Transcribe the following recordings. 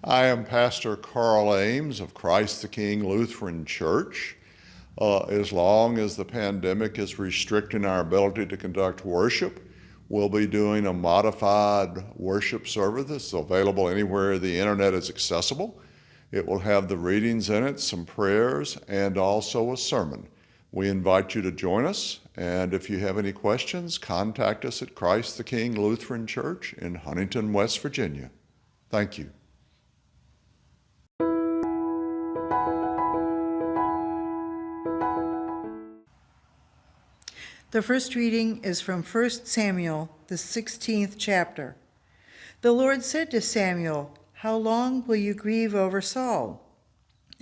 I am Pastor Carl Ames of Christ the King Lutheran Church. As long as the pandemic is restricting our ability to conduct worship, we'll be doing a modified worship service that's available anywhere the internet is accessible. It will have the readings in it, some prayers, and also a sermon. We invite you to join us, and if you have any questions, contact us at Christ the King Lutheran Church in Huntington, West Virginia. Thank you. The first reading is from 1 Samuel, the 16th chapter. The Lord said to Samuel, "How long will you grieve over Saul?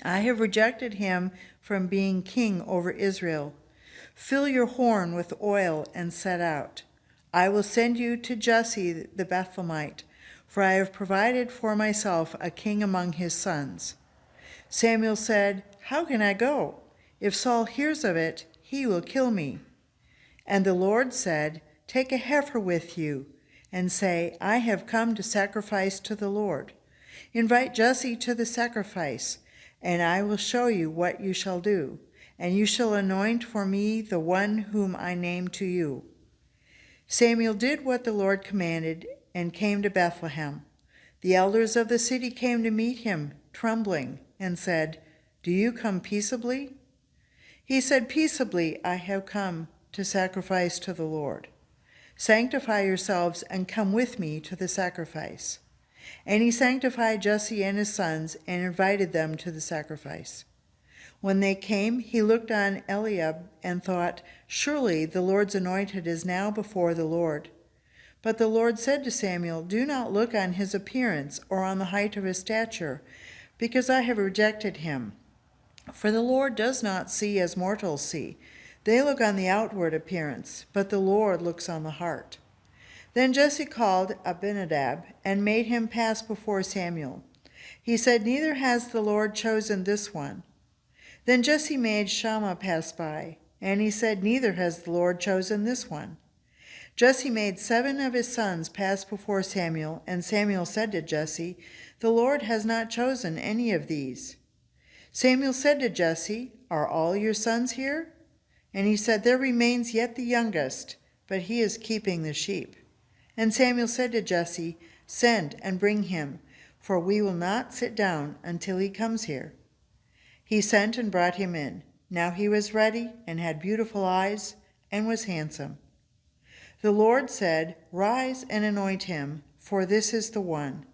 I have rejected him from being king over Israel. Fill your horn with oil and set out. I will send you to Jesse the Bethlehemite, for I have provided for myself a king among his sons." Samuel said, "How can I go? If Saul hears of it, he will kill me." And the Lord said, "Take a heifer with you, and say, 'I have come to sacrifice to the Lord.' Invite Jesse to the sacrifice, and I will show you what you shall do, and you shall anoint for me the one whom I name to you." Samuel did what the Lord commanded and came to Bethlehem. The elders of the city came to meet him, trembling, and said, "Do you come peaceably?" He said, "Peaceably I have come to sacrifice to the Lord. Sanctify yourselves and come with me to the sacrifice." And he sanctified Jesse and his sons and invited them to the sacrifice. When they came, he looked on Eliab and thought, "Surely the Lord's anointed is now before the Lord." But the Lord said to Samuel, "Do not look on his appearance or on the height of his stature, because I have rejected him. For the Lord does not see as mortals see. They look on the outward appearance, but the Lord looks on the heart." Then Jesse called Abinadab and made him pass before Samuel. He said, "Neither has the Lord chosen this one." Then Jesse made Shammah pass by, and he said, "Neither has the Lord chosen this one." Jesse made 7 of his sons pass before Samuel, and Samuel said to Jesse, "The Lord has not chosen any of these." Samuel said to Jesse, "Are all your sons here?" And he said, "There remains yet the youngest, but he is keeping the sheep." And Samuel said to Jesse, "Send and bring him, for we will not sit down until he comes here." He sent and brought him in. Now he was ruddy and had beautiful eyes and was handsome. The Lord said, "Rise and anoint him, for this is the one."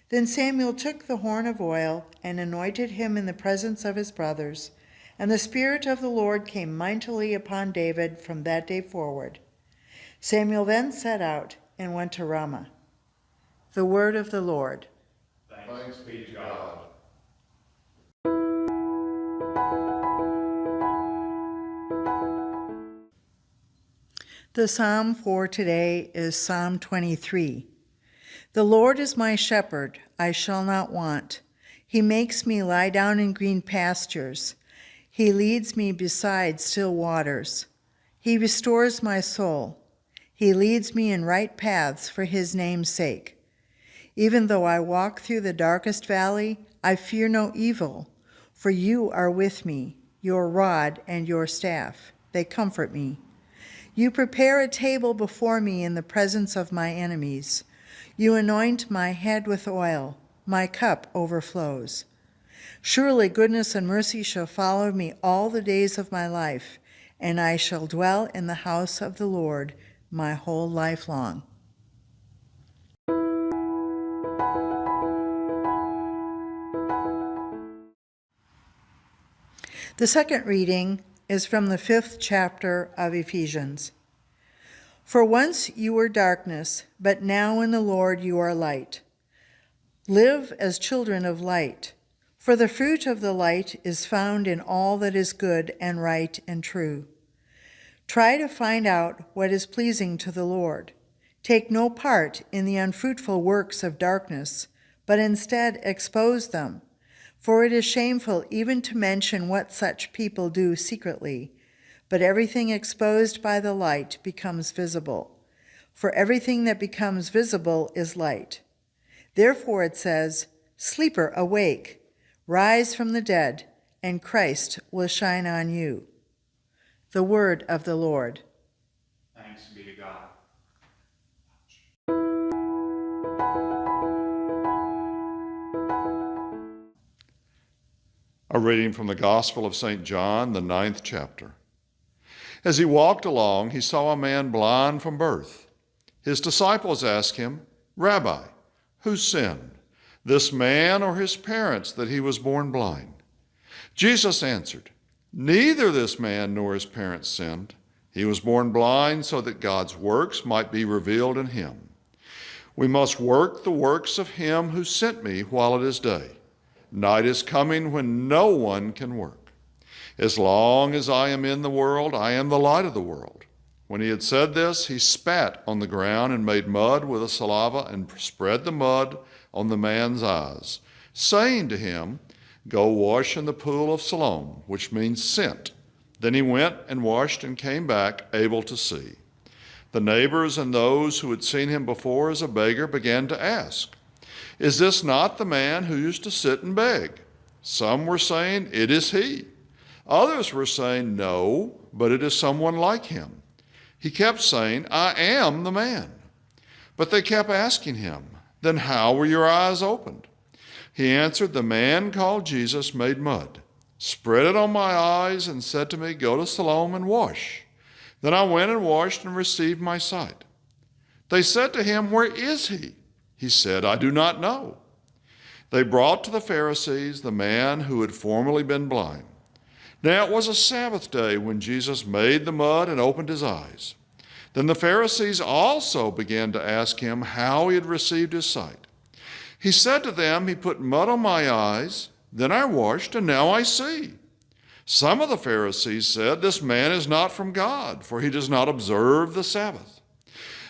Then Samuel took the horn of oil and anointed him in the presence of his brothers. And the Spirit of the Lord came mightily upon David from that day forward. Samuel then set out and went to Ramah. The word of the Lord. Thanks be to God. The psalm for today is Psalm 23. The Lord is my shepherd, I shall not want. He makes me lie down in green pastures. He leads me beside still waters. He restores my soul. He leads me in right paths for his name's sake. Even though I walk through the darkest valley, I fear no evil, for you are with me. Your rod and your staff, they comfort me. You prepare a table before me in the presence of my enemies. You anoint my head with oil. My cup overflows. Surely goodness and mercy shall follow me all the days of my life, and I shall dwell in the house of the Lord my whole life long. The second reading is from the 5th chapter of Ephesians. For once you were darkness, but now in the Lord you are light. Live as children of light. For the fruit of the light is found in all that is good and right and true. Try to find out what is pleasing to the Lord. Take no part in the unfruitful works of darkness, but instead expose them. For it is shameful even to mention what such people do secretly. But everything exposed by the light becomes visible. For everything that becomes visible is light. Therefore it says, Sleeper, awake, rise from the dead, and Christ will shine on you. The word of the Lord. Thanks be to God. A reading from the Gospel of St. John, the 9th chapter. As he walked along, he saw a man blind from birth. His disciples asked him, "Rabbi, who sinned, this man or his parents, that he was born blind?" Jesus answered, "Neither this man nor his parents sinned. He was born blind so that God's works might be revealed in him. We must work the works of him who sent me while it is day. Night is coming when no one can work. As long as I am in the world, I am the light of the world." When he had said this, he spat on the ground and made mud with the saliva and spread the mud on the man's eyes, saying to him, "Go wash in the pool of Siloam," which means sent. Then he went and washed and came back able to see. The neighbors and those who had seen him before as a beggar began to ask, "Is this not the man who used to sit and beg?" Some were saying, "It is he." Others were saying, "No, but it is someone like him." He kept saying, "I am the man." But they kept asking him, "Then how were your eyes opened?" He answered, "The man called Jesus made mud, spread it on my eyes, and said to me, 'Go to Siloam and wash.' Then I went and washed and received my sight." They said to him, "Where is he?" He said, "I do not know." They brought to the Pharisees the man who had formerly been blind. Now it was a Sabbath day when Jesus made the mud and opened his eyes. Then the Pharisees also began to ask him how he had received his sight. He said to them, "He put mud on my eyes, then I washed, and now I see." Some of the Pharisees said, "This man is not from God, for he does not observe the Sabbath."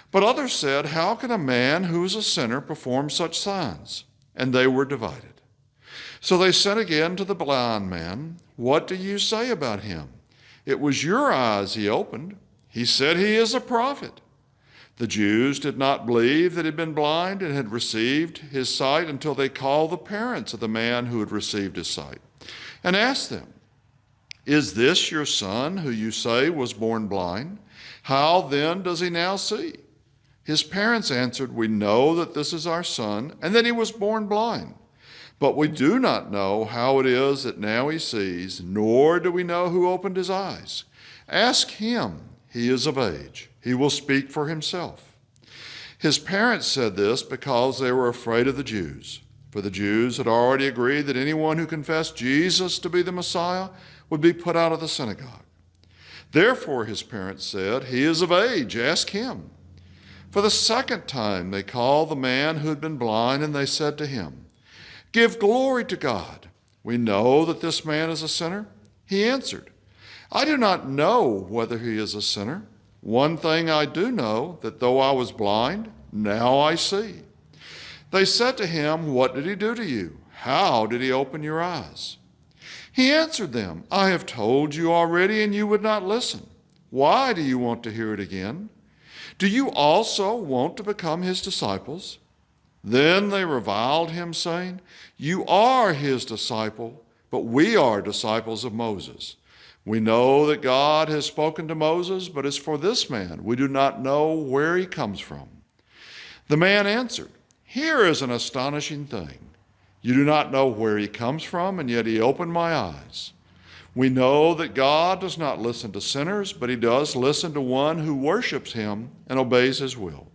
But others said, "How can a man who is a sinner perform such signs?" And they were divided. So they said again to the blind man, "What do you say about him? It was your eyes he opened. He said he is a prophet." The Jews did not believe that he had been blind and had received his sight until they called the parents of the man who had received his sight and asked them, "Is this your son who you say was born blind? How then does he now see?" His parents answered, "We know that this is our son and that he was born blind. But we do not know how it is that now he sees, nor do we know who opened his eyes. Ask him. He is of age. He will speak for himself." His parents said this because they were afraid of the Jews, for the Jews had already agreed that anyone who confessed Jesus to be the Messiah would be put out of the synagogue. Therefore his parents said, "He is of age. Ask him." For the second time they called the man who had been blind, and they said to him, "Give glory to God. We know that this man is a sinner." He answered, "I do not know whether he is a sinner. One thing I do know, that though I was blind, now I see." They said to him, "What did he do to you? How did he open your eyes?" He answered them, "I have told you already, and you would not listen. Why do you want to hear it again? Do you also want to become his disciples?" Then they reviled him, saying, "You are his disciple, but we are disciples of Moses. We know that God has spoken to Moses, but as for this man, we do not know where he comes from." The man answered, "Here is an astonishing thing. You do not know where he comes from, and yet he opened my eyes. We know that God does not listen to sinners, but he does listen to one who worships him and obeys his will.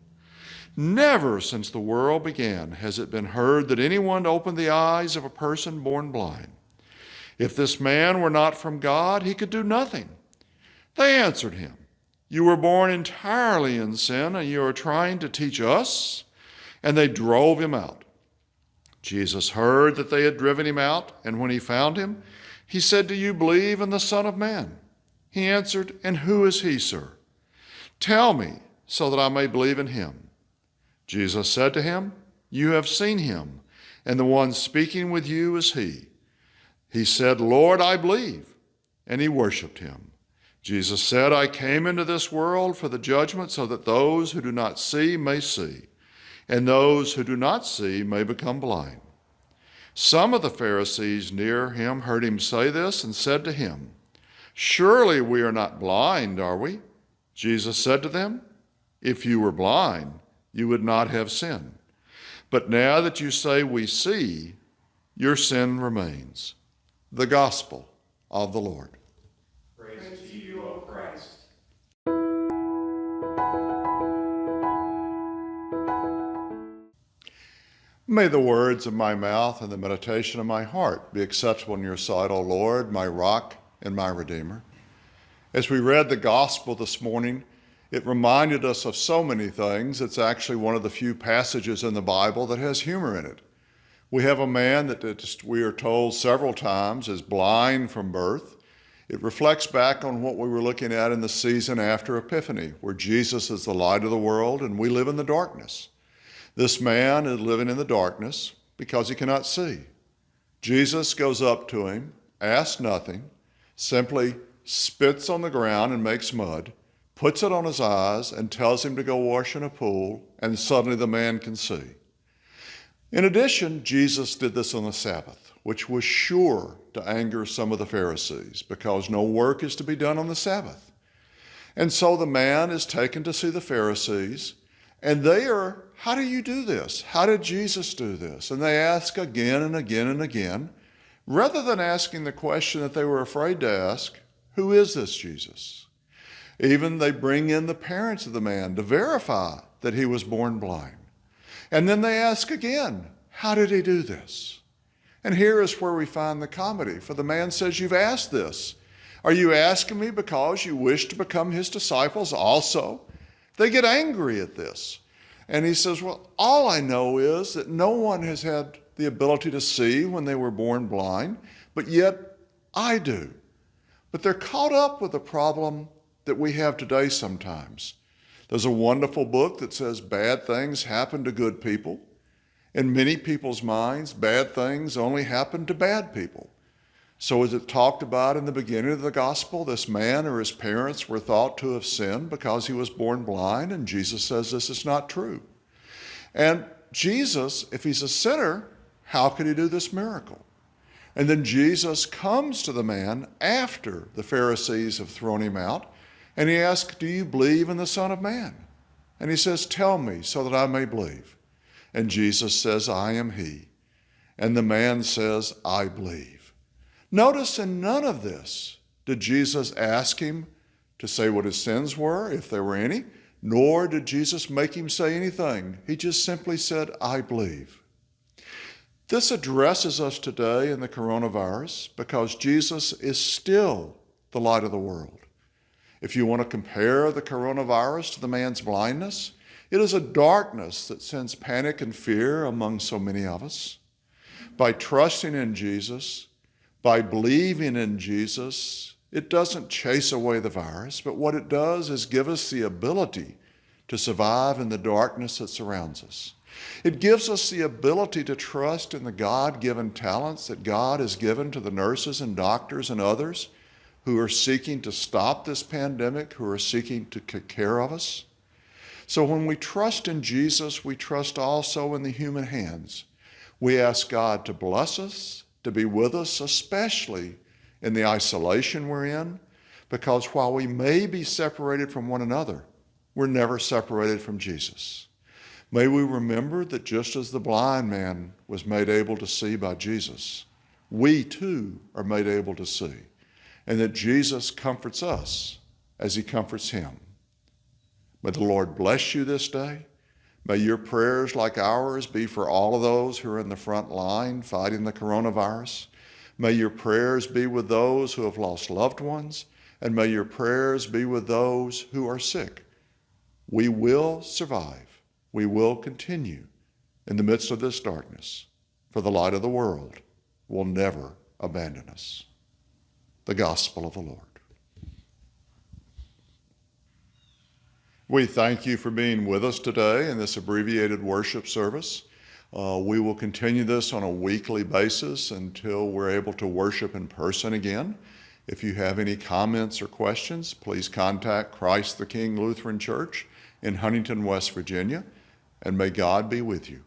Never since the world began has it been heard that anyone opened the eyes of a person born blind. If this man were not from God, he could do nothing." They answered him, "You were born entirely in sin, and you are trying to teach us?" And they drove him out. Jesus heard that they had driven him out, and when he found him, he said, "Do you believe in the Son of Man?" He answered, "And who is he, sir? Tell me, so that I may believe in him." Jesus said to him, "You have seen him, and the one speaking with you is he." He said, "Lord, I believe," and he worshiped him. Jesus said, "I came into this world for the judgment, so that those who do not see may see, and those who do not see may become blind." Some of the Pharisees near him heard him say this and said to him, "Surely we are not blind, are we?" Jesus said to them, "If you were blind, you would not have sin. But now that you say we see, your sin remains." The Gospel of the Lord. Praise to you, O Christ. May the words of my mouth and the meditation of my heart be acceptable in your sight, O Lord, my rock and my redeemer. As we read the gospel this morning, it reminded us of so many things. It's actually one of the few passages in the Bible that has humor in it. We have a man that we are told several times is blind from birth. It reflects back on what we were looking at in the season after Epiphany, where Jesus is the light of the world and we live in the darkness. This man is living in the darkness because he cannot see. Jesus goes up to him, asks nothing, simply spits on the ground and makes mud, puts it on his eyes and tells him to go wash in a pool, and suddenly the man can see. In addition, Jesus did this on the Sabbath, which was sure to anger some of the Pharisees because no work is to be done on the Sabbath. And so the man is taken to see the Pharisees, and they are, "How do you do this? How did Jesus do this?" And they ask again and again and again, rather than asking the question that they were afraid to ask, "Who is this Jesus?" Even they bring in the parents of the man to verify that he was born blind. And then they ask again, "How did he do this?" And here is where we find the comedy. For the man says, "You've asked this. Are you asking me because you wish to become his disciples also?" They get angry at this. And he says, "Well, all I know is that no one has had the ability to see when they were born blind, but yet I do." But they're caught up with the problem that we have today sometimes. There's a wonderful book that says bad things happen to good people. In many people's minds, bad things only happen to bad people. So as it talked about in the beginning of the gospel, this man or his parents were thought to have sinned because he was born blind, and Jesus says this is not true. And Jesus, if he's a sinner, how could he do this miracle? And then Jesus comes to the man after the Pharisees have thrown him out, and he asks, "Do you believe in the Son of Man?" And he says, "Tell me so that I may believe." And Jesus says, "I am he." And the man says, "I believe." Notice in none of this did Jesus ask him to say what his sins were, if there were any, nor did Jesus make him say anything. He just simply said, "I believe." This addresses us today in the coronavirus because Jesus is still the light of the world. If you want to compare the coronavirus to the man's blindness, it is a darkness that sends panic and fear among so many of us. By trusting in Jesus, by believing in Jesus, it doesn't chase away the virus, but what it does is give us the ability to survive in the darkness that surrounds us. It gives us the ability to trust in the God-given talents that God has given to the nurses and doctors and others who are seeking to stop this pandemic, who are seeking to take care of us. So when we trust in Jesus, we trust also in the human hands. We ask God to bless us, to be with us, especially in the isolation we're in, because while we may be separated from one another, we're never separated from Jesus. May we remember that just as the blind man was made able to see by Jesus, we too are made able to see, and that Jesus comforts us as he comforts him. May the Lord bless you this day. May your prayers, like ours, be for all of those who are in the front line fighting the coronavirus. May your prayers be with those who have lost loved ones, and may your prayers be with those who are sick. We will survive. We will continue in the midst of this darkness, for the light of the world will never abandon us. The Gospel of the Lord. We thank you for being with us today in this abbreviated worship service. We will continue this on a weekly basis until we're able to worship in person again. If you have any comments or questions, please contact Christ the King Lutheran Church in Huntington, West Virginia, and may God be with you.